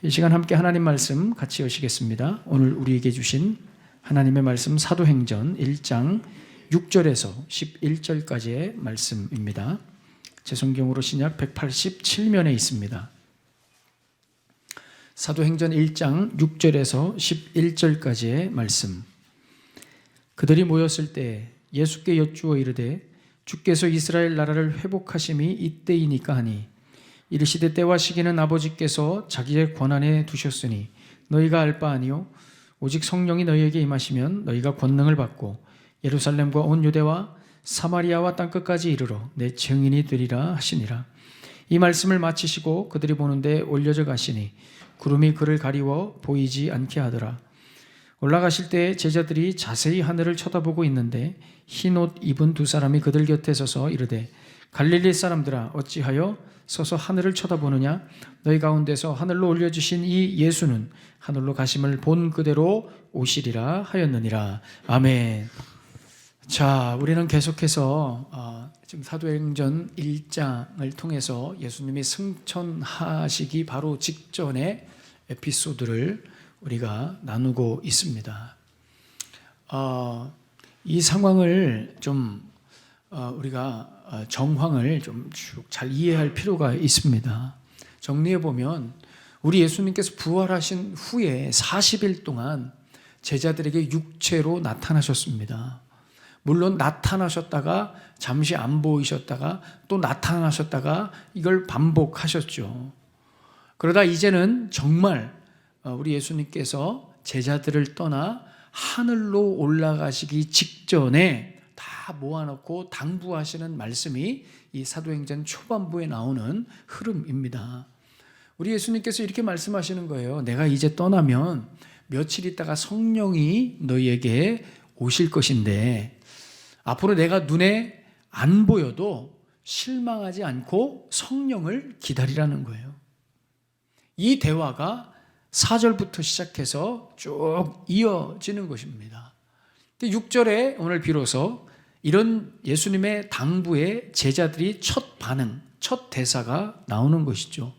이 시간 함께 하나님 말씀 같이 여시겠습니다. 오늘 우리에게 주신 하나님의 말씀 사도행전 1장 6절에서 11절까지의 말씀입니다. 제 성경으로 신약 187면에 있습니다. 사도행전 1장 6절에서 11절까지의 말씀. 그들이 모였을 때 예수께 여쭈어 이르되 주께서 이스라엘 나라를 회복하심이 이때이니까 하니 이르시되 때와 시기는 아버지께서 자기의 권한에 두셨으니 너희가 알 바 아니요 오직 성령이 너희에게 임하시면 너희가 권능을 받고 예루살렘과 온 유대와 사마리아와 땅끝까지 이르러 내 증인이 되리라 하시니라. 이 말씀을 마치시고 그들이 보는데 올려져 가시니 구름이 그를 가리워 보이지 않게 하더라. 올라가실 때 제자들이 자세히 하늘을 쳐다보고 있는데 흰 옷 입은 두 사람이 그들 곁에 서서 이르되 갈릴리 사람들아 어찌하여 서서 하늘을 쳐다보느냐? 너희 가운데서 하늘로 올려주신 이 예수는 하늘로 가심을 본 그대로 오시리라 하였느니라. 아멘. 자, 우리는 계속해서 지금 사도행전 1장을 통해서 예수님이 승천하시기 바로 직전의 에피소드를 우리가 나누고 있습니다. 이 상황을 좀 우리가 정황을 좀 쭉 잘 이해할 필요가 있습니다. 정리해 보면 우리 예수님께서 부활하신 후에 40일 동안 제자들에게 육체로 나타나셨습니다. 물론 나타나셨다가 잠시 안 보이셨다가 또 나타나셨다가 이걸 반복하셨죠. 그러다 이제는 정말 우리 예수님께서 제자들을 떠나 하늘로 올라가시기 직전에 다 모아놓고 당부하시는 말씀이 이 사도행전 초반부에 나오는 흐름입니다. 우리 예수님께서 이렇게 말씀하시는 거예요. 내가 이제 떠나면 며칠 있다가 성령이 너희에게 오실 것인데 앞으로 내가 눈에 안 보여도 실망하지 않고 성령을 기다리라는 거예요. 이 대화가 4절부터 시작해서 쭉 이어지는 것입니다. 6절에 오늘 비로소 이런 예수님의 당부에 제자들이 첫 반응, 첫 대사가 나오는 것이죠.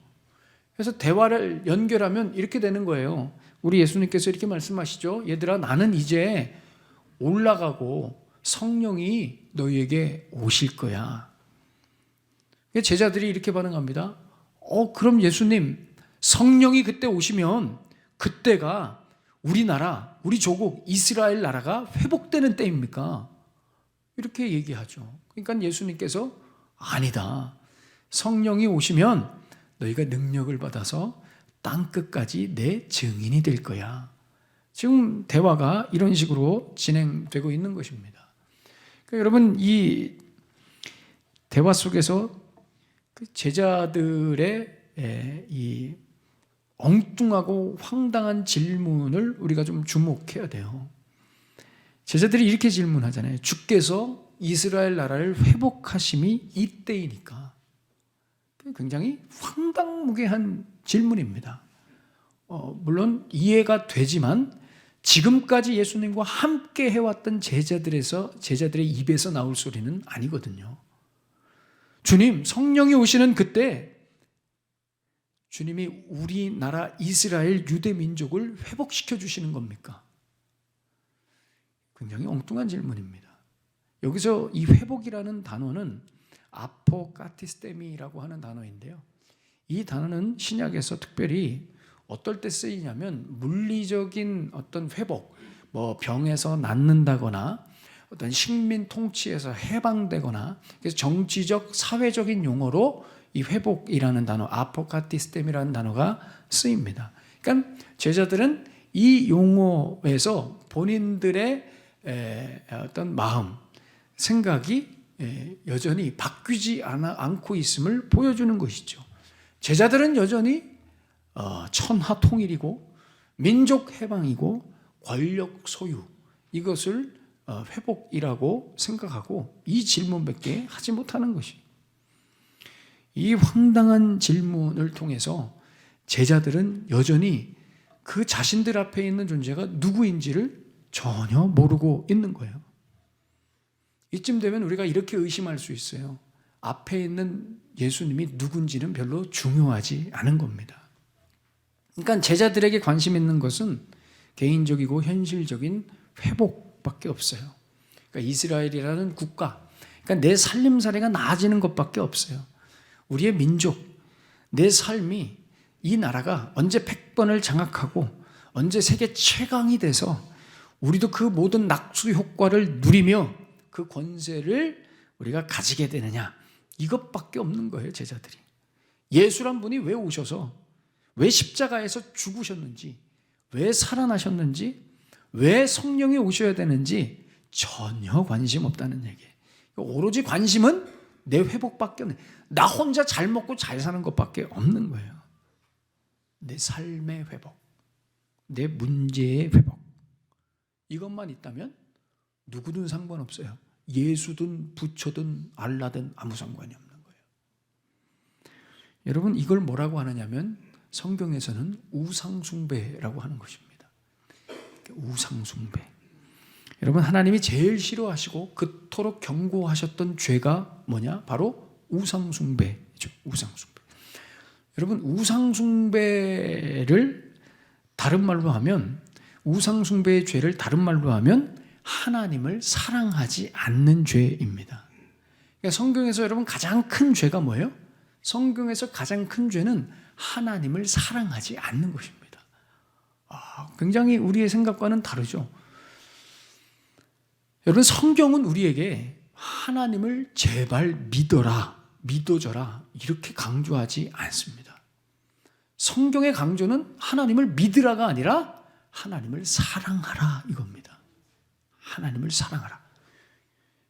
그래서 대화를 연결하면 이렇게 되는 거예요. 우리 예수님께서 이렇게 말씀하시죠. 얘들아, 나는 이제 올라가고 성령이 너희에게 오실 거야. 제자들이 이렇게 반응합니다. 그럼 예수님, 성령이 그때 오시면 그때가 우리나라, 우리 조국 이스라엘 나라가 회복되는 때입니까? 이렇게 얘기하죠. 그러니까 예수님께서 아니다. 성령이 오시면 너희가 능력을 받아서 땅끝까지 내 증인이 될 거야. 지금 대화가 이런 식으로 진행되고 있는 것입니다. 그러니까 여러분, 이 대화 속에서 제자들의 이 엉뚱하고 황당한 질문을 우리가 좀 주목해야 돼요. 제자들이 이렇게 질문하잖아요. 주께서 이스라엘 나라를 회복하심이 이때이니까. 굉장히 황당무계한 질문입니다. 물론 이해가 되지만 지금까지 예수님과 함께 해왔던 제자들의 입에서 나올 소리는 아니거든요. 주님, 성령이 오시는 그때 주님이 우리나라 이스라엘 유대 민족을 회복시켜 주시는 겁니까? 굉장히 엉뚱한 질문입니다. 여기서 이 회복이라는 단어는 아포카티스테미라고 하는 단어인데요. 이 단어는 신약에서 특별히 어떨 때 쓰이냐면 물리적인 어떤 회복, 병에서 낫는다거나 어떤 식민 통치에서 해방되거나 그래서 정치적, 사회적인 용어로 이 회복이라는 단어, 아포카티스템이라는 단어가 쓰입니다. 그러니까 제자들은 이 용어에서 본인들의 어떤 마음, 생각이 여전히 바뀌지 않고 있음을 보여주는 것이죠. 제자들은 여전히 천하통일이고 민족 해방이고 권력 소유, 이것을 회복이라고 생각하고 이 질문밖에 하지 못하는 것이. 이 황당한 질문을 통해서 제자들은 여전히 그 자신들 앞에 있는 존재가 누구인지를 전혀 모르고 있는 거예요. 이쯤 되면 우리가 이렇게 의심할 수 있어요. 앞에 있는 예수님이 누군지는 별로 중요하지 않은 겁니다. 그러니까 제자들에게 관심 있는 것은 개인적이고 현실적인 회복밖에 없어요. 그러니까 이스라엘이라는 국가, 그러니까 내 살림살이가 나아지는 것밖에 없어요. 우리의 민족, 내 삶이 이 나라가 언제 패권을 장악하고 언제 세계 최강이 돼서 우리도 그 모든 낙수 효과를 누리며 그 권세를 우리가 가지게 되느냐, 이것밖에 없는 거예요. 제자들이 예수란 분이 왜 오셔서, 왜 십자가에서 죽으셨는지, 왜 살아나셨는지, 왜 성령이 오셔야 되는지 전혀 관심 없다는 얘기예요. 오로지 관심은 내 회복밖에 없는, 나 혼자 잘 먹고 잘 사는 것밖에 없는 거예요. 내 삶의 회복, 내 문제의 회복, 이것만 있다면 누구든 상관없어요. 예수든 부처든 알라든 아무 상관이 없는 거예요. 여러분, 이걸 뭐라고 하느냐면 성경에서는 우상숭배라고 하는 것입니다. 우상숭배. 여러분, 하나님이 제일 싫어하시고 그토록 경고하셨던 죄가 뭐냐? 바로 우상숭배죠. 우상숭배. 여러분, 우상숭배를 다른 말로 하면, 우상숭배의 죄를 다른 말로 하면 하나님을 사랑하지 않는 죄입니다. 그러니까 성경에서 여러분 가장 큰 죄가 뭐예요? 성경에서 가장 큰 죄는 하나님을 사랑하지 않는 것입니다. 굉장히 우리의 생각과는 다르죠. 여러분, 성경은 우리에게 하나님을 제발 믿어라, 믿어줘라 이렇게 강조하지 않습니다. 성경의 강조는 하나님을 믿으라가 아니라 하나님을 사랑하라 이겁니다. 하나님을 사랑하라.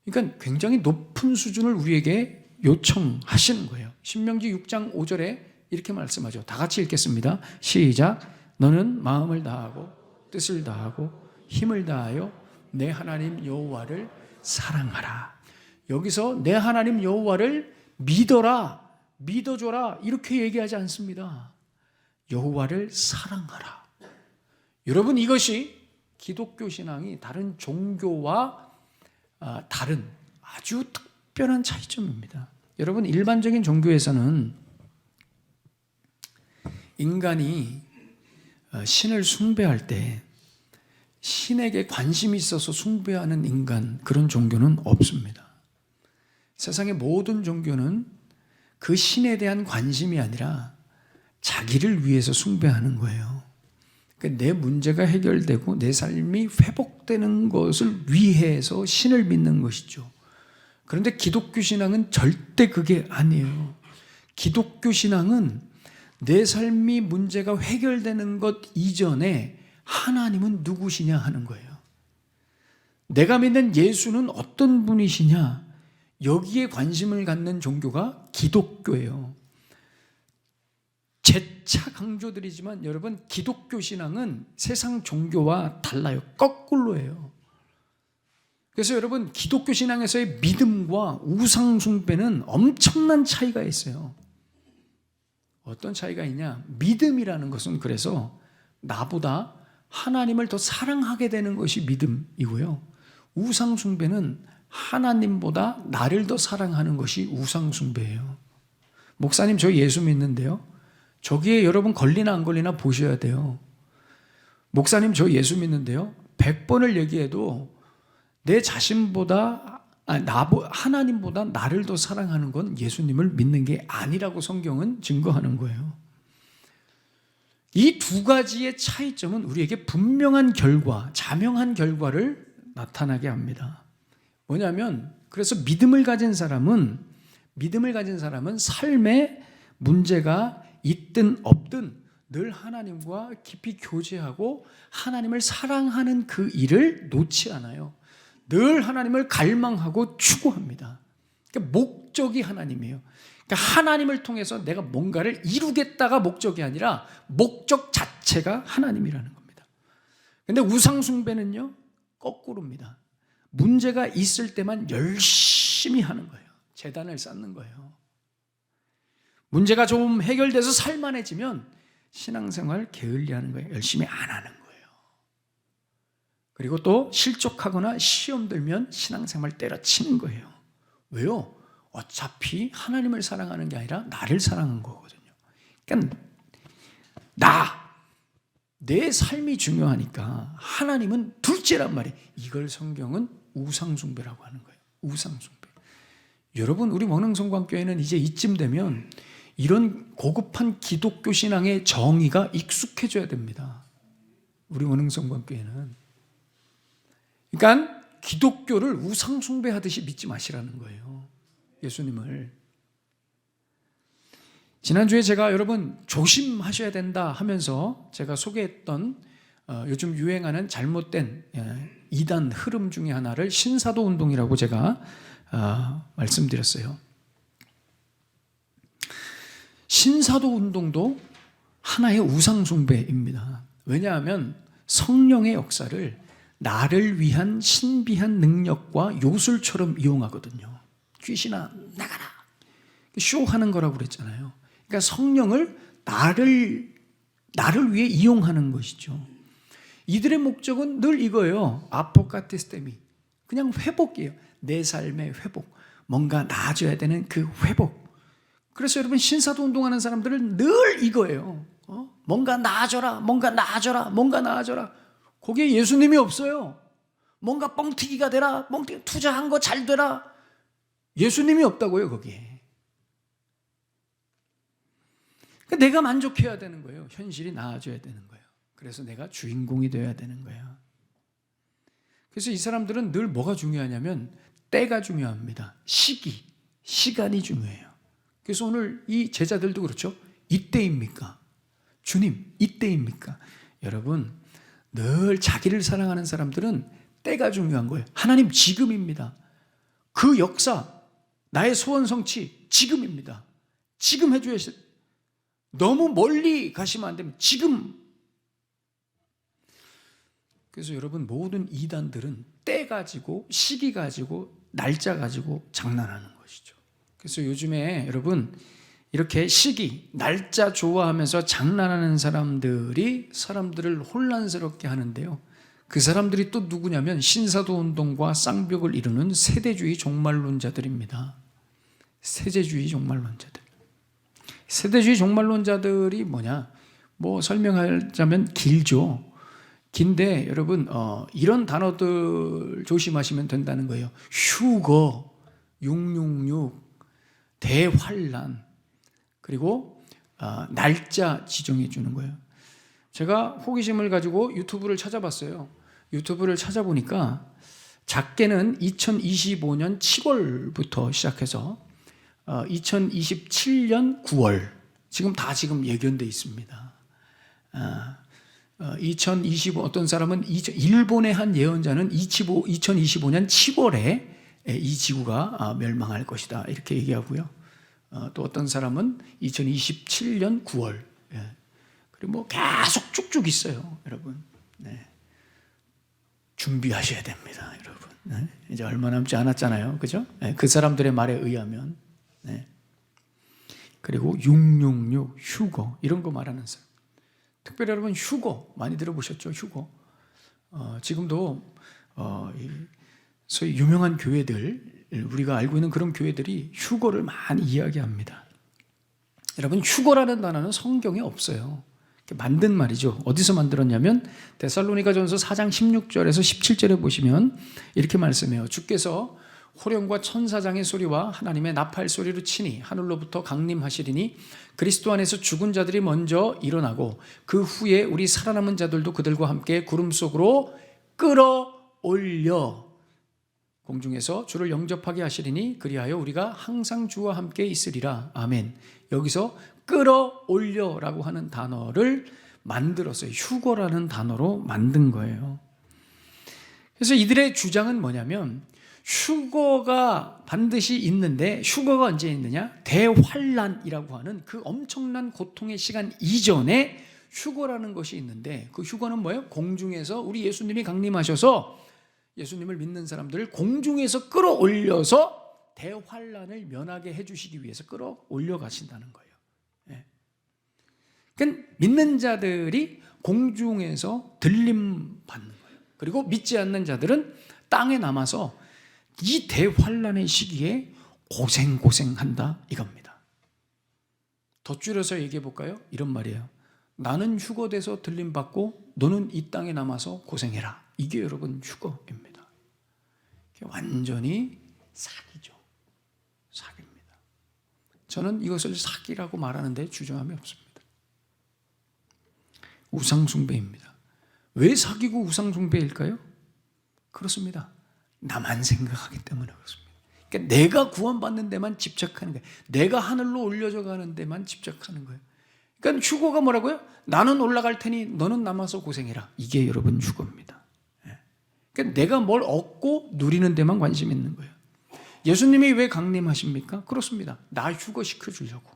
그러니까 굉장히 높은 수준을 우리에게 요청하시는 거예요. 신명기 6장 5절에 이렇게 말씀하죠. 다 같이 읽겠습니다. 시작. 너는 마음을 다하고 뜻을 다하고 힘을 다하여 내 하나님 여호와를 사랑하라. 여기서 내 하나님 여호와를 믿어라, 믿어줘라 이렇게 얘기하지 않습니다. 여호와를 사랑하라. 여러분, 이것이 기독교 신앙이 다른 종교와 다른 아주 특별한 차이점입니다. 여러분, 일반적인 종교에서는 인간이 신을 숭배할 때 신에게 관심이 있어서 숭배하는 인간, 그런 종교는 없습니다. 세상의 모든 종교는 그 신에 대한 관심이 아니라 자기를 위해서 숭배하는 거예요. 그러니까 내 문제가 해결되고 내 삶이 회복되는 것을 위해서 신을 믿는 것이죠. 그런데 기독교 신앙은 절대 그게 아니에요. 기독교 신앙은 내 삶이 문제가 해결되는 것 이전에 하나님은 누구시냐 하는 거예요. 내가 믿는 예수는 어떤 분이시냐, 여기에 관심을 갖는 종교가 기독교예요. 재차 강조드리지만 여러분, 기독교 신앙은 세상 종교와 달라요. 거꾸로예요. 그래서 여러분, 기독교 신앙에서의 믿음과 우상 숭배는 엄청난 차이가 있어요. 어떤 차이가 있냐? 믿음이라는 것은 그래서 나보다 하나님을 더 사랑하게 되는 것이 믿음이고요. 우상 숭배는 하나님보다 나를 더 사랑하는 것이 우상 숭배예요. 목사님, 저 예수 믿는데요. 저기에 여러분 걸리나 안 걸리나 보셔야 돼요. 목사님, 저 예수 믿는데요. 100번을 얘기해도 내 자신보다 하나님보다 나를 더 사랑하는 건 예수님을 믿는 게 아니라고 성경은 증거하는 거예요. 이 두 가지의 차이점은 우리에게 분명한 결과, 자명한 결과를 나타나게 합니다. 뭐냐면, 그래서 믿음을 가진 사람은 삶에 문제가 있든 없든 늘 하나님과 깊이 교제하고 하나님을 사랑하는 그 일을 놓지 않아요. 늘 하나님을 갈망하고 추구합니다. 그러니까 목적이 하나님이에요. 그러니까 하나님을 통해서 내가 뭔가를 이루겠다가 목적이 아니라 목적 자체가 하나님이라는 겁니다. 그런데 우상숭배는요, 거꾸로입니다. 문제가 있을 때만 열심히 하는 거예요. 재단을 쌓는 거예요. 문제가 좀 해결돼서 살만해지면 신앙생활 게을리하는 거예요. 열심히 안 하는 거예요. 그리고 또 실족하거나 시험 들면 신앙생활 때려치는 거예요. 왜요? 어차피 하나님을 사랑하는 게 아니라 나를 사랑한 거거든요. 그러니까 내 삶이 중요하니까 하나님은 둘째란 말이에요. 이걸 성경은 우상숭배라고 하는 거예요. 우상숭배. 여러분, 우리 원흥성광교회는 이제 이쯤 되면 이런 고급한 기독교 신앙의 정의가 익숙해져야 됩니다. 우리 원흥성광교회는. 그러니까 기독교를 우상숭배하듯이 믿지 마시라는 거예요. 예수님을. 지난주에 제가 여러분 조심하셔야 된다 하면서 제가 소개했던 요즘 유행하는 잘못된 이단 흐름 중에 하나를 신사도 운동이라고 제가 말씀드렸어요. 신사도 운동도 하나의 우상숭배입니다. 왜냐하면 성령의 역사를 나를 위한 신비한 능력과 요술처럼 이용하거든요. 귀신아 나가라, 쇼하는 거라고 그랬잖아요. 그러니까 성령을 나를 위해 이용하는 것이죠. 이들의 목적은 늘 이거예요. 아포카티스테미, 그냥 회복이에요. 내 삶의 회복, 뭔가 나아져야 되는 그 회복. 그래서 여러분 신사도 운동하는 사람들은 늘 이거예요. 뭔가 나아져라, 뭔가 나아져라, 뭔가 나아져라. 거기에 예수님이 없어요. 뭔가 뻥튀기가 되라, 뻥튀기 투자한 거 잘 되라. 예수님이 없다고요 거기에. 그러니까 내가 만족해야 되는 거예요. 현실이 나아져야 되는 거예요. 그래서 내가 주인공이 되어야 되는 거예요. 그래서 이 사람들은 늘 뭐가 중요하냐면 때가 중요합니다. 시간이 중요해요. 그래서 오늘 이 제자들도 그렇죠. 이때입니까? 주님, 이때입니까? 여러분, 늘 자기를 사랑하는 사람들은 때가 중요한 거예요. 하나님 지금입니다. 그 역사, 나의 소원 성취 지금입니다. 지금 해줘야 돼요. 너무 멀리 가시면 안 됩니다. 지금. 그래서 여러분 모든 이단들은 때 가지고 시기 가지고 날짜 가지고 장난하는 것이죠. 그래서 요즘에 여러분 이렇게 시기, 날짜 좋아하면서 장난하는 사람들이 사람들을 혼란스럽게 하는데요. 그 사람들이 또 누구냐면 신사도 운동과 쌍벽을 이루는 세대주의 종말론자들입니다. 세대주의 종말론자들. 세대주의 종말론자들이 뭐냐? 뭐 설명하자면 길죠. 긴데 여러분 이런 단어들 조심하시면 된다는 거예요. 휴거, 666, 대환란, 그리고 날짜 지정해 주는 거예요. 제가 호기심을 가지고 유튜브를 찾아봤어요. 유튜브를 찾아보니까 작게는 2025년 7월부터 시작해서 2027년 9월 지금 예견돼 있습니다. 2025 어떤 사람은 일본의 한 예언자는 2025년 7월에 이 지구가 멸망할 것이다 이렇게 얘기하고요. 또 어떤 사람은 2027년 9월. 그리고 뭐 계속 쭉쭉 있어요, 여러분. 네. 준비하셔야 됩니다, 여러분. 네. 이제 얼마 남지 않았잖아요, 그죠? 네. 그 사람들의 말에 의하면. 네. 그리고 666 휴거 이런 거 말하는 사람. 특별히 여러분 휴거 많이 들어보셨죠? 휴거. 지금도 소위 유명한 교회들, 우리가 알고 있는 그런 교회들이 휴거를 많이 이야기합니다. 여러분 휴거라는 단어는 성경에 없어요. 만든 말이죠. 어디서 만들었냐면 데살로니가전서 4장 16절에서 17절에 보시면 이렇게 말씀해요. 주께서 호령과 천사장의 소리와 하나님의 나팔 소리로 치니 하늘로부터 강림하시리니 그리스도 안에서 죽은 자들이 먼저 일어나고 그 후에 우리 살아남은 자들도 그들과 함께 구름 속으로 끌어올려 공중에서 주를 영접하게 하시리니 그리하여 우리가 항상 주와 함께 있으리라. 아멘. 여기서 끌어올려라고 하는 단어를 만들었어요. 휴거라는 단어로 만든 거예요. 그래서 이들의 주장은 뭐냐면 휴거가 반드시 있는데 휴거가 언제 있느냐? 대환란이라고 하는 그 엄청난 고통의 시간 이전에 휴거라는 것이 있는데 그 휴거는 뭐예요? 공중에서 우리 예수님이 강림하셔서 예수님을 믿는 사람들을 공중에서 끌어올려서 대환란을 면하게 해주시기 위해서 끌어올려 가신다는 거예요. 그러니까 믿는 자들이 공중에서 들림 받는 거예요. 그리고 믿지 않는 자들은 땅에 남아서 이 대환란의 시기에 고생한다 이겁니다. 더 줄여서 얘기해 볼까요? 이런 말이에요. 나는 휴거돼서 들림받고 너는 이 땅에 남아서 고생해라. 이게 여러분 휴거입니다. 완전히 사기죠. 사기입니다. 저는 이것을 사기라고 말하는데 주저함이 없습니다. 우상숭배입니다. 왜 사기고 우상숭배일까요? 그렇습니다. 나만 생각하기 때문에 그렇습니다. 그러니까 내가 구원받는 데만 집착하는 거예요. 내가 하늘로 올려져 가는 데만 집착하는 거예요. 그러니까 휴거가 뭐라고요? 나는 올라갈 테니 너는 남아서 고생해라. 이게 여러분 휴거입니다. 그러니까 내가 뭘 얻고 누리는 데만 관심 있는 거예요. 예수님이 왜 강림하십니까? 그렇습니다. 나 휴거시켜 주려고.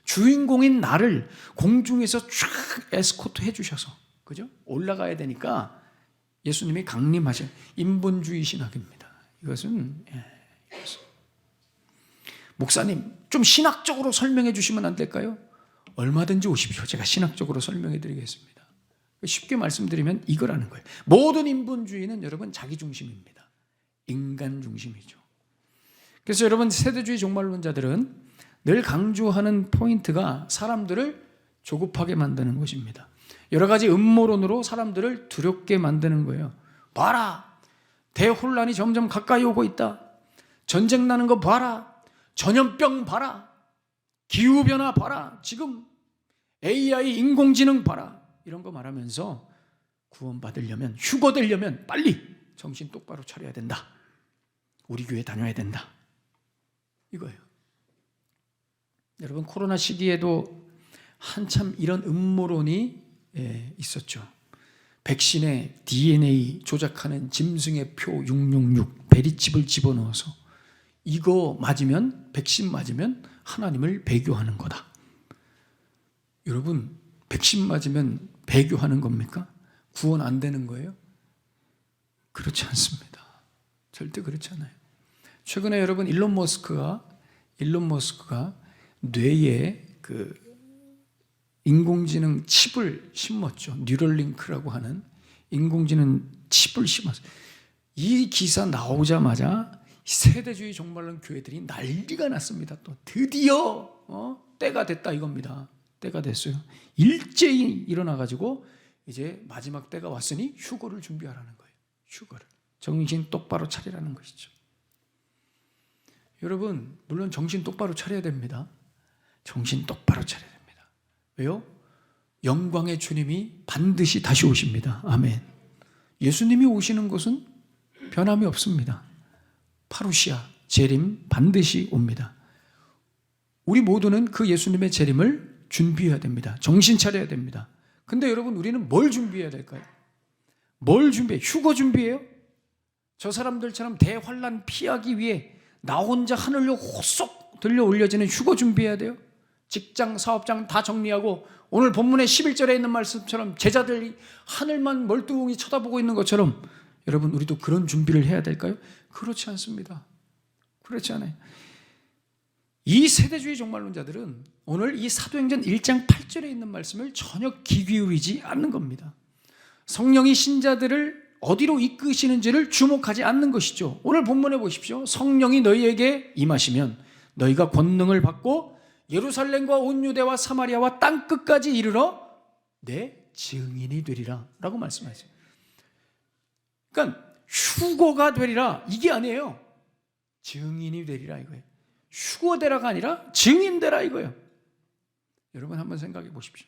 주인공인 나를 공중에서 쫙 에스코트 해주셔서, 그죠? 올라가야 되니까 예수님이 강림하신 인본주의 신학입니다. 이것은 목사님 좀 신학적으로 설명해 주시면 안 될까요? 얼마든지 오십시오. 제가 신학적으로 설명해 드리겠습니다. 쉽게 말씀드리면 이거라는 거예요. 모든 인본주의는 여러분 자기중심입니다. 인간 중심이죠. 그래서 여러분 세대주의 종말론자들은 늘 강조하는 포인트가 사람들을 조급하게 만드는 것입니다. 여러 가지 음모론으로 사람들을 두렵게 만드는 거예요. 봐라, 대혼란이 점점 가까이 오고 있다. 전쟁 나는 거 봐라. 전염병 봐라. 기후변화 봐라. 지금 AI 인공지능 봐라. 이런 거 말하면서 구원받으려면, 휴거되려면 빨리 정신 똑바로 차려야 된다. 우리 교회 다녀야 된다. 이거예요. 여러분 코로나 시기에도 한참 이런 음모론이 있었죠. 백신에 DNA 조작하는 짐승의 표 666 베리칩을 집어넣어서 이거 맞으면, 백신 맞으면 하나님을 배교하는 거다. 여러분 백신 맞으면 배교하는 겁니까? 구원 안 되는 거예요? 그렇지 않습니다. 절대 그렇지 않아요. 최근에 여러분 일론 머스크가 뇌에 그 인공지능 칩을 심었죠. 뉴럴링크라고 하는 인공지능 칩을 심었어요. 이 기사 나오자마자 세대주의 종말론 교회들이 난리가 났습니다. 또 드디어 때가 됐다 이겁니다. 때가 됐어요. 일제히 일어나가지고 이제 마지막 때가 왔으니 휴거를 준비하라는 거예요. 휴거를. 정신 똑바로 차리라는 것이죠. 여러분 물론 정신 똑바로 차려야 됩니다. 정신 똑바로 차려야 됩니다. 왜요? 영광의 주님이 반드시 다시 오십니다. 아멘. 예수님이 오시는 것은 변함이 없습니다. 파루시아, 재림 반드시 옵니다. 우리 모두는 그 예수님의 재림을 준비해야 됩니다. 정신 차려야 됩니다. 근데 여러분 우리는 뭘 준비해야 될까요? 뭘 준비해? 휴거 준비해요? 저 사람들처럼 대환란 피하기 위해 나 혼자 하늘로 호쏙 들려 올려지는 휴거 준비해야 돼요? 직장, 사업장 다 정리하고 오늘 본문의 11절에 있는 말씀처럼 제자들이 하늘만 멀뚱히 쳐다보고 있는 것처럼 여러분 우리도 그런 준비를 해야 될까요? 그렇지 않습니다. 그렇지 않아요. 이 세대주의 종말론자들은 오늘 이 사도행전 1장 8절에 있는 말씀을 전혀 귀 기울이지 않는 겁니다. 성령이 신자들을 어디로 이끄시는지를 주목하지 않는 것이죠. 오늘 본문에 보십시오. 성령이 너희에게 임하시면 너희가 권능을 받고 예루살렘과 온 유대와 사마리아와 땅끝까지 이르러 내 증인이 되리라 라고 말씀하세요. 그러니까 휴거가 되리라 이게 아니에요. 증인이 되리라 이거예요. 휴거되라가 아니라 증인되라 이거예요. 여러분 한번 생각해 보십시오.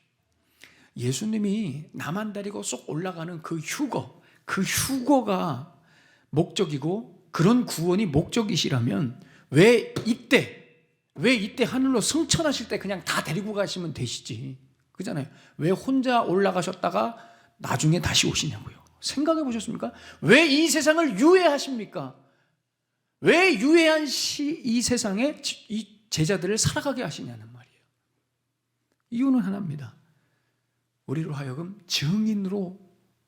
예수님이 나만 데리고 쏙 올라가는 그 휴거가 목적이고 그런 구원이 목적이시라면 왜 이때 하늘로 승천하실 때 그냥 다 데리고 가시면 되시지. 그잖아요. 왜 혼자 올라가셨다가 나중에 다시 오시냐고요. 생각해 보셨습니까? 왜 이 세상을 유예하십니까? 왜 유예한 이 세상에 이 제자들을 살아가게 하시냐는 말이에요. 이유는 하나입니다. 우리로 하여금 증인으로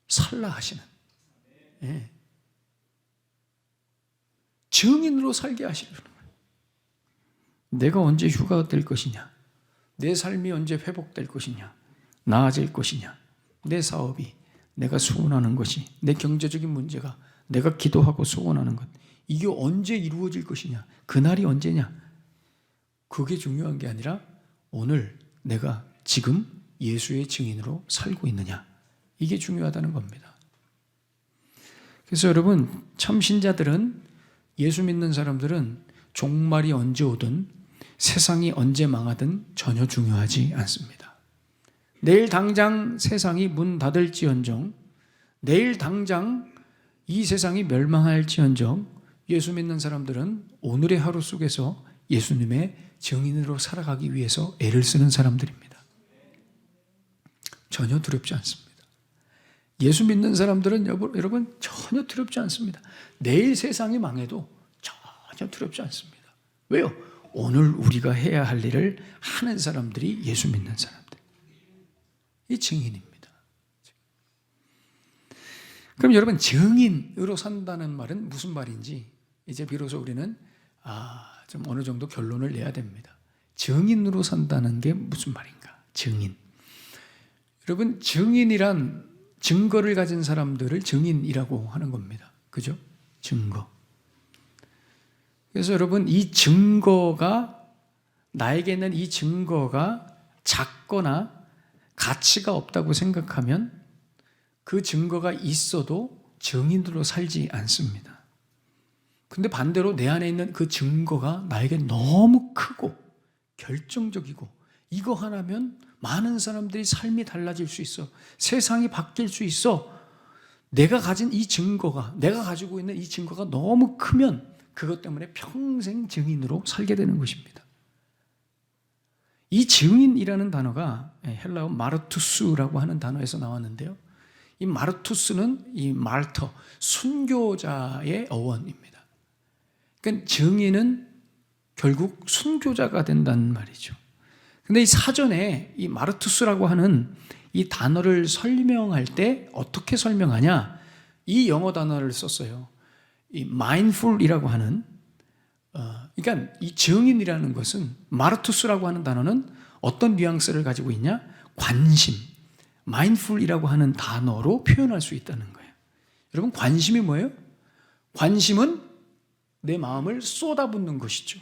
살라 하시는, 증인으로 살게 하시는 거예요. 내가 언제 휴가가 될 것이냐, 내 삶이 언제 회복될 것이냐, 나아질 것이냐, 내 사업이, 내가 소원하는 것이, 내 경제적인 문제가, 내가 기도하고 소원하는 것, 이게 언제 이루어질 것이냐, 그날이 언제냐, 그게 중요한 게 아니라 오늘 내가 지금 예수의 증인으로 살고 있느냐, 이게 중요하다는 겁니다. 그래서 여러분, 참 신자들은, 예수 믿는 사람들은 종말이 언제 오든 세상이 언제 망하든 전혀 중요하지 않습니다. 내일 당장 세상이 문 닫을지언정, 내일 당장 이 세상이 멸망할지언정, 예수 믿는 사람들은 오늘의 하루 속에서 예수님의 증인으로 살아가기 위해서 애를 쓰는 사람들입니다. 전혀 두렵지 않습니다. 예수 믿는 사람들은 여러분 전혀 두렵지 않습니다. 내일 세상이 망해도 전혀 두렵지 않습니다. 왜요? 오늘 우리가 해야 할 일을 하는 사람들이 예수 믿는 사람들. 이 증인입니다. 그럼 여러분, 증인으로 산다는 말은 무슨 말인지 이제 비로소 우리는 좀 어느 정도 결론을 내야 됩니다. 증인으로 산다는 게 무슨 말인가? 증인. 여러분, 증인이란 증거를 가진 사람들을 증인이라고 하는 겁니다. 그죠? 증거. 그래서 여러분, 이 증거가, 나에게는 이 증거가 작거나 가치가 없다고 생각하면 그 증거가 있어도 증인으로 살지 않습니다. 근데 반대로 내 안에 있는 그 증거가 나에게 너무 크고 결정적이고, 이거 하나면 많은 사람들이 삶이 달라질 수 있어, 세상이 바뀔 수 있어, 내가 가진 이 증거가, 내가 가지고 있는 이 증거가 너무 크면 그것 때문에 평생 증인으로 살게 되는 것입니다. 이 증인이라는 단어가 헬라어 마르투스라고 하는 단어에서 나왔는데요, 이 마르투스는 이 말터, 순교자의 어원입니다. 그러니까 증인은 결국 순교자가 된다는 말이죠. 근데 이 사전에 이 마르투스라고 하는 이 단어를 설명할 때 어떻게 설명하냐, 이 영어 단어를 썼어요. 이 mindful이라고 하는, 그러니까 이 증인이라는 것은, 마르투스라고 하는 단어는 어떤 뉘앙스를 가지고 있냐? 관심, mindful이라고 하는 단어로 표현할 수 있다는 거예요. 여러분, 관심이 뭐예요? 관심은 내 마음을 쏟아붓는 것이죠.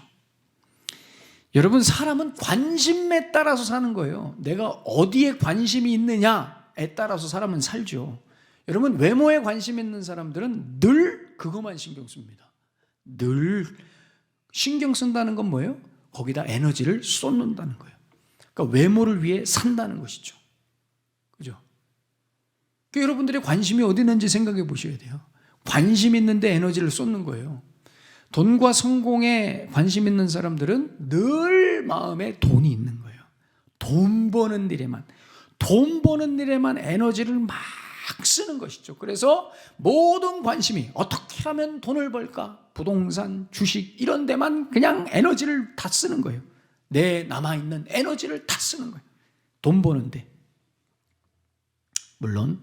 여러분, 사람은 관심에 따라서 사는 거예요. 내가 어디에 관심이 있느냐에 따라서 사람은 살죠. 여러분, 외모에 관심 있는 사람들은 늘 그것만 신경 씁니다. 늘 신경 쓴다는 건 뭐예요? 거기다 에너지를 쏟는다는 거예요. 그러니까 외모를 위해 산다는 것이죠. 그죠? 그러니까 여러분들의 관심이 어디 있는지 생각해 보셔야 돼요. 관심 있는데 에너지를 쏟는 거예요. 돈과 성공에 관심 있는 사람들은 늘 마음에 돈이 있는 거예요. 돈 버는 일에만 에너지를 막 쓰는 것이죠. 그래서 모든 관심이 어떻게 하면 돈을 벌까? 부동산, 주식 이런 데만 그냥 에너지를 다 쓰는 거예요. 내 남아있는 에너지를 다 쓰는 거예요. 돈 버는데. 물론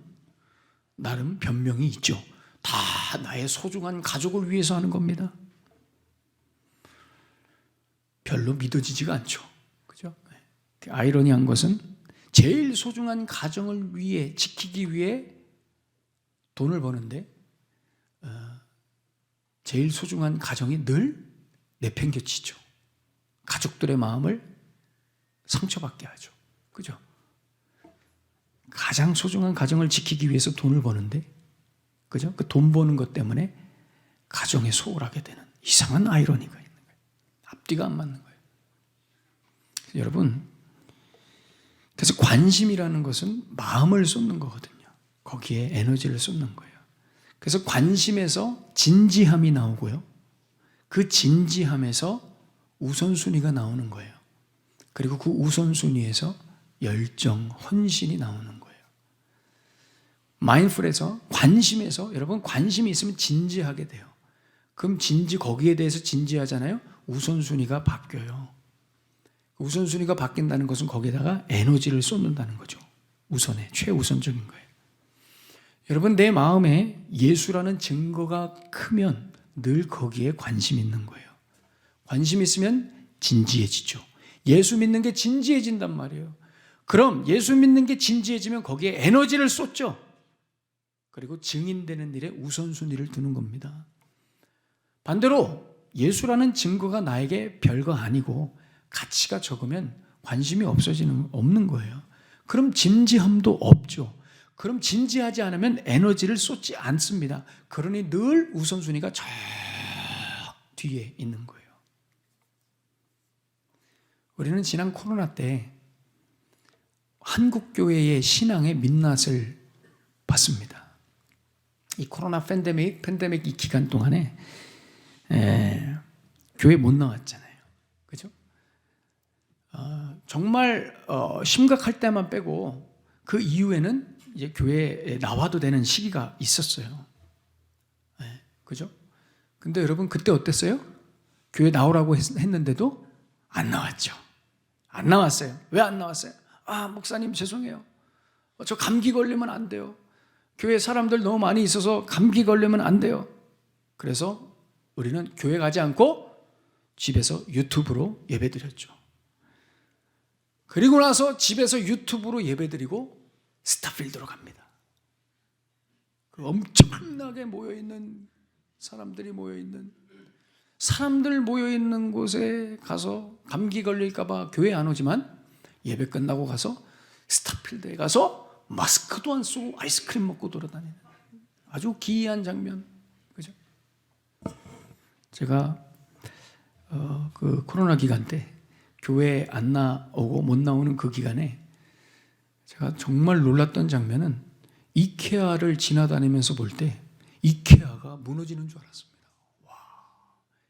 나름 변명이 있죠. 다 나의 소중한 가족을 위해서 하는 겁니다. 별로 믿어지지가 않죠. 그죠? 아이러니한 것은 제일 소중한 가정을 위해, 지키기 위해 돈을 버는데 제일 소중한 가정이 늘 내팽겨치죠. 가족들의 마음을 상처받게 하죠. 그죠? 가장 소중한 가정을 지키기 위해서 돈을 버는데, 그죠? 그 돈 버는 것 때문에 가정에 소홀하게 되는 이상한 아이러니가 있는 거예요. 앞뒤가 안 맞는 거예요. 여러분, 그래서 관심이라는 것은 마음을 쏟는 거거든요. 거기에 에너지를 쏟는 거예요. 그래서 관심에서 진지함이 나오고요, 그 진지함에서 우선순위가 나오는 거예요. 그리고 그 우선순위에서 열정, 헌신이 나오는 거예요. 마인드풀에서, 관심에서, 여러분 관심이 있으면 진지하게 돼요. 그럼 거기에 대해서 진지하잖아요. 우선순위가 바뀌어요. 우선순위가 바뀐다는 것은 거기에다가 에너지를 쏟는다는 거죠. 우선에, 최우선적인 거예요. 여러분, 내 마음에 예수라는 증거가 크면 늘 거기에 관심이 있는 거예요. 관심 있으면 진지해지죠. 예수 믿는 게 진지해진단 말이에요. 그럼 예수 믿는 게 진지해지면 거기에 에너지를 쏟죠. 그리고 증인되는 일에 우선순위를 두는 겁니다. 반대로 예수라는 증거가 나에게 별거 아니고 가치가 적으면 관심이 없는 거예요. 그럼 진지함도 없죠. 그럼 진지하지 않으면 에너지를 쏟지 않습니다. 그러니 늘 우선순위가 저 뒤에 있는 거예요. 우리는 지난 코로나 때 한국교회의 신앙의 민낯을 봤습니다. 이 코로나 팬데믹 이 기간 동안에 교회 못 나왔잖아요. 그죠? 정말 심각할 때만 빼고 그 이후에는 이제 교회에 나와도 되는 시기가 있었어요. 그죠? 근데 여러분 그때 어땠어요? 교회 나오라고 했는데도 안 나왔죠. 안 나왔어요. 왜 안 나왔어요? 목사님 죄송해요. 저 감기 걸리면 안 돼요. 교회 사람들 너무 많이 있어서 감기 걸리면 안 돼요. 그래서 우리는 교회 가지 않고 집에서 유튜브로 예배드렸죠. 그리고 나서 집에서 유튜브로 예배드리고 스타필드로 갑니다. 그 엄청나게 모여있는 사람들이 사람들 모여있는 곳에 가서 감기 걸릴까 봐 교회 안 오지만 예배 끝나고 가서 스타필드에 가서 마스크도 안 쓰고 아이스크림 먹고 돌아다니는 아주 기이한 장면. 그죠? 제가 그 코로나 기간 때 교회에 안 나오고 못 나오는 그 기간에 제가 정말 놀랐던 장면은 이케아를 지나다니면서 볼 때 이케아가 무너지는 줄 알았습니다. 와,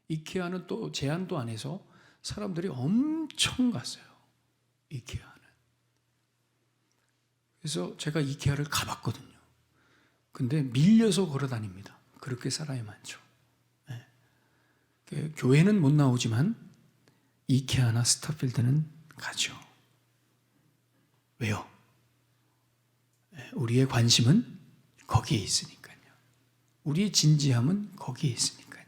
이케아는 또 제한도 안 해서 사람들이 엄청 갔어요. 이케아는. 그래서 제가 이케아를 가봤거든요. 근데 밀려서 걸어 다닙니다. 그렇게 사람이 많죠. 네. 교회는 못 나오지만 이케아나 스타필드는 가죠. 왜요? 우리의 관심은 거기에 있으니까요. 우리의 진지함은 거기에 있으니까요.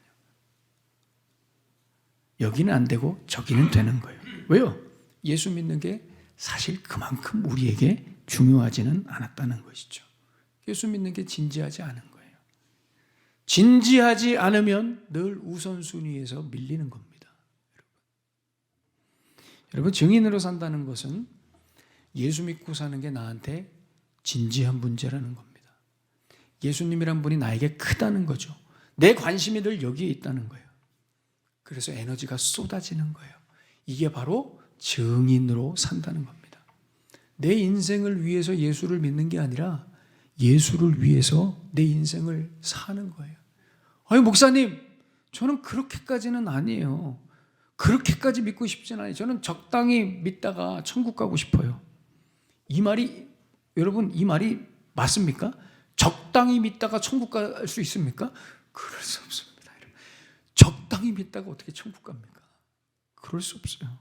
여기는 안 되고 저기는 되는 거예요. 왜요? 예수 믿는 게 사실 그만큼 우리에게 중요하지는 않았다는 것이죠. 예수 믿는 게 진지하지 않은 거예요. 진지하지 않으면 늘 우선순위에서 밀리는 겁니다. 여러분, 증인으로 산다는 것은 예수 믿고 사는 게 나한테 진지한 문제라는 겁니다. 예수님이란 분이 나에게 크다는 거죠. 내 관심이 늘 여기에 있다는 거예요. 그래서 에너지가 쏟아지는 거예요. 이게 바로 증인으로 산다는 겁니다. 내 인생을 위해서 예수를 믿는 게 아니라 예수를 위해서 내 인생을 사는 거예요. 아니 목사님, 저는 그렇게까지는 아니에요. 그렇게까지 믿고 싶진 않아요. 저는 적당히 믿다가 천국 가고 싶어요. 이 말이 여러분, 이 말이 맞습니까? 적당히 믿다가 천국 갈 수 있습니까? 그럴 수 없습니다. 적당히 믿다가 어떻게 천국 갑니까? 그럴 수 없어요.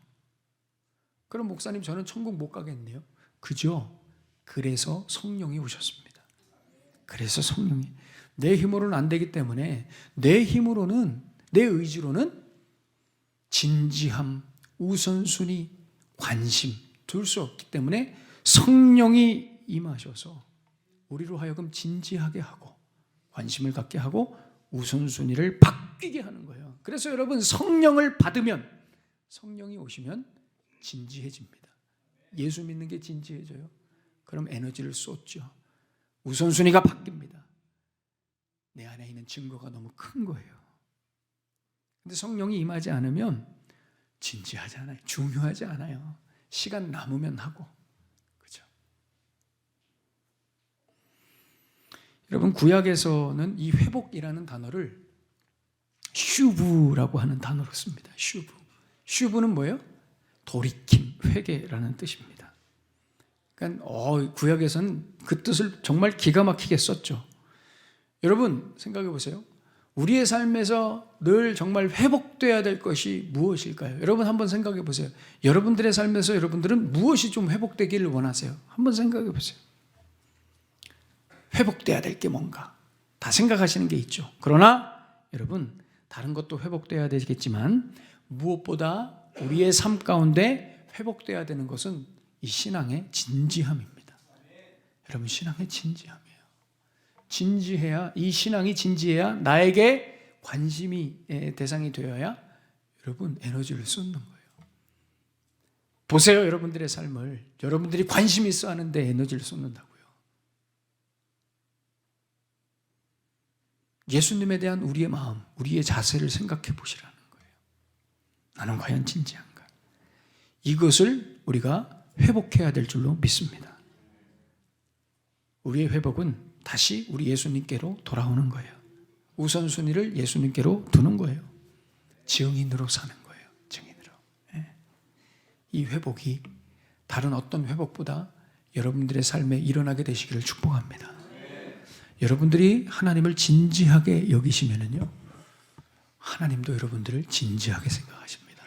그럼 목사님, 저는 천국 못 가겠네요. 그죠? 그래서 성령이 오셨습니다. 그래서 성령이. 내 힘으로는 안 되기 때문에 내 힘으로는, 내 의지로는 진지함, 우선순위, 관심 둘 수 없기 때문에 성령이 임하셔서 우리로 하여금 진지하게 하고 관심을 갖게 하고 우선순위를 바뀌게 하는 거예요. 그래서 여러분, 성령을 받으면, 성령이 오시면 진지해집니다. 예수 믿는 게 진지해져요. 그럼 에너지를 쏟죠. 우선순위가 바뀝니다. 내 안에 있는 증거가 너무 큰 거예요. 근데 성령이 임하지 않으면 진지하지 않아요. 중요하지 않아요. 시간 남으면 하고. 그죠? 여러분, 구약에서는 이 회복이라는 단어를 슈브라고 하는 단어로 씁니다. 슈브. 슈브는 뭐예요? 돌이킴, 회개라는 뜻입니다. 그러니까 구약에서는 그 뜻을 정말 기가 막히게 썼죠. 여러분 생각해 보세요. 우리의 삶에서 늘 정말 회복돼야 될 것이 무엇일까요? 여러분 한번 생각해 보세요. 여러분들의 삶에서 여러분들은 무엇이 좀 회복되기를 원하세요? 한번 생각해 보세요. 회복돼야 될 게 뭔가 다 생각하시는 게 있죠. 그러나 여러분, 다른 것도 회복돼야 되겠지만 무엇보다 우리의 삶 가운데 회복돼야 되는 것은 이 신앙의 진지함입니다. 여러분, 신앙의 진지함이에요. 진지해야, 이 신앙이 진지해야 나에게 관심이 대상이 되어야 여러분 에너지를 쏟는 거예요. 보세요, 여러분들의 삶을. 여러분들이 관심 있어 하는데 에너지를 쏟는다고요. 예수님에 대한 우리의 마음, 우리의 자세를 생각해 보시라는 거예요. 나는 과연 진지한가? 이것을 우리가 회복해야 될 줄로 믿습니다. 우리의 회복은 다시 우리 예수님께로 돌아오는 거예요. 우선순위를 예수님께로 두는 거예요. 증인으로 사는 거예요. 증인으로. 이 회복이 다른 어떤 회복보다 여러분들의 삶에 일어나게 되시기를 축복합니다. 여러분들이 하나님을 진지하게 여기시면은요, 하나님도 여러분들을 진지하게 생각하십니다.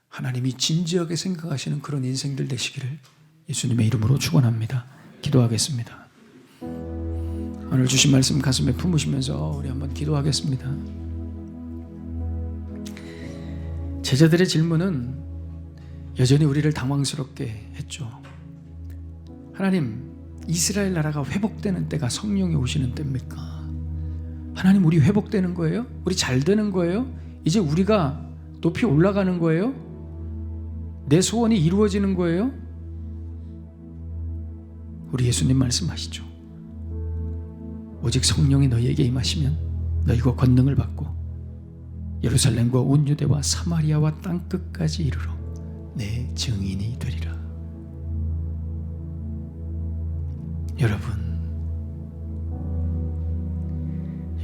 하나님이 진지하게 생각하시는 그런 인생들 되시기를 예수님의 이름으로 축원합니다. 기도하겠습니다. 오늘 주신 말씀 가슴에 품으시면서 우리 한번 기도하겠습니다. 제자들의 질문은 여전히 우리를 당황스럽게 했죠. 하나님, 이스라엘 나라가 회복되는 때가 성령이 오시는 때입니까? 하나님, 우리 회복되는 거예요? 우리 잘 되는 거예요? 이제 우리가 높이 올라가는 거예요? 내 소원이 이루어지는 거예요? 우리 예수님 말씀하시죠. 오직 성령이 너희에게 임하시면 너희가 권능을 받고 예루살렘과 온 유대와 사마리아와 땅끝까지 이르러 내 증인이 되리라.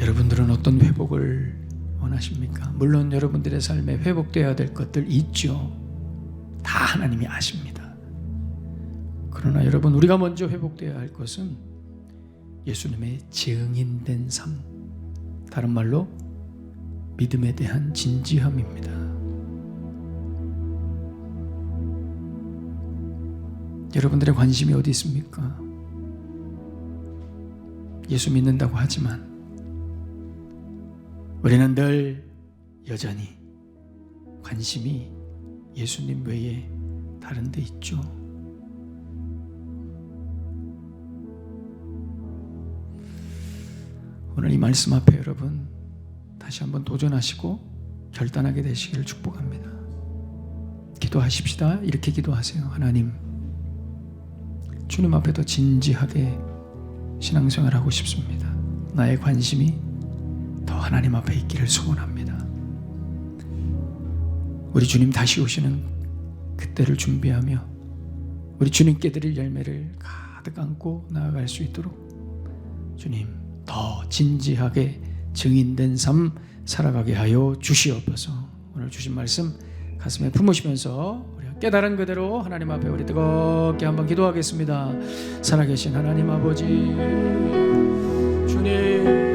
여러분들은 어떤 회복을 원하십니까? 물론 여러분들의 삶에 회복되어야 될 것들 있죠. 다 하나님이 아십니다. 그러나 여러분, 우리가 먼저 회복되어야 할 것은 예수님의 증인된 삶, 다른 말로 믿음에 대한 진지함입니다. 여러분들의 관심이 어디 있습니까? 예수 믿는다고 하지만 우리는 늘 여전히 관심이 예수님 외에 다른 데 있죠. 오늘 이 말씀 앞에 여러분 다시 한번 도전하시고 결단하게 되시기를 축복합니다. 기도하십시다. 이렇게 기도하세요. 하나님, 주님 앞에 더 진지하게 신앙생활하고 싶습니다. 나의 관심이 더 하나님 앞에 있기를 소원합니다. 우리 주님 다시 오시는 그때를 준비하며 우리 주님께 드릴 열매를 가득 안고 나아갈 수 있도록 주님 더 진지하게 증인된 삶 살아가게 하여 주시옵소서. 오늘 주신 말씀 가슴에 품으시면서 우리 깨달은 그대로 하나님 앞에 우리 뜨겁게 한번 기도하겠습니다. 살아계신 하나님 아버지, 주님,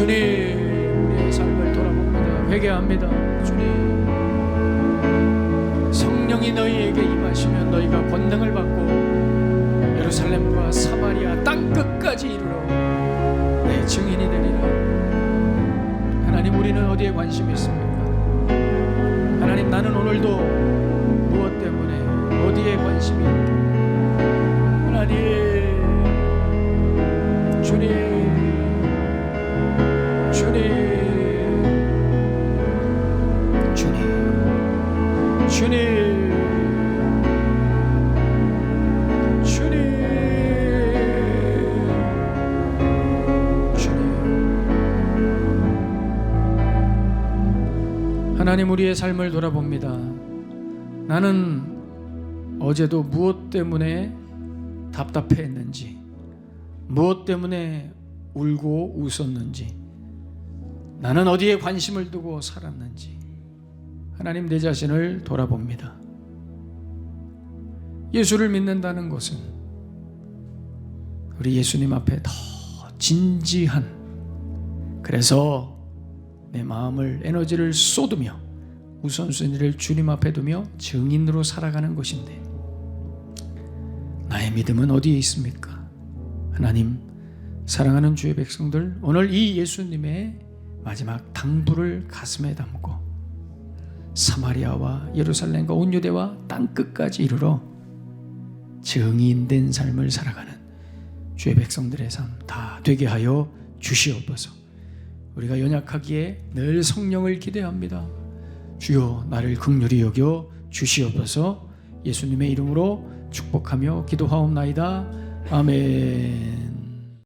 우리의 삶을 돌아봅니다. 회개합니다. 주님, 성령이 너희에게 임하시면 너희가 권능을 받고 예루살렘과 사마리아 땅끝까지 이르러 내 증인이 되리라. 하나님, 우리는 어디에 관심이 있습니까? 하나님, 나는 오늘도 무엇 때문에 어디에 관심이 있는가? 하나님, 주님, 하나님, 우리의 삶을 돌아봅니다. 나는 어제도 무엇 때문에 답답해했는지, 무엇 때문에 울고 웃었는지, 나는 어디에 관심을 두고 살았는지 하나님, 내 자신을 돌아봅니다. 예수를 믿는다는 것은 우리 예수님 앞에 더 진지한, 그래서 내 마음을, 에너지를 쏟으며 우선순위를 주님 앞에 두며 증인으로 살아가는 것인데, 나의 믿음은 어디에 있습니까? 하나님, 사랑하는 주의 백성들, 오늘 이 예수님의 마지막 당부를 가슴에 담고 사마리아와 예루살렘과 온 유대와 땅끝까지 이르러 증인된 삶을 살아가는 주의 백성들의 삶 다 되게 하여 주시옵소서. 우리가 연약하기에 늘 성령을 기대합니다. 주여 나를 긍휼히 여겨 주시옵소서. 예수님의 이름으로 축복하며 기도하옵나이다. 아멘.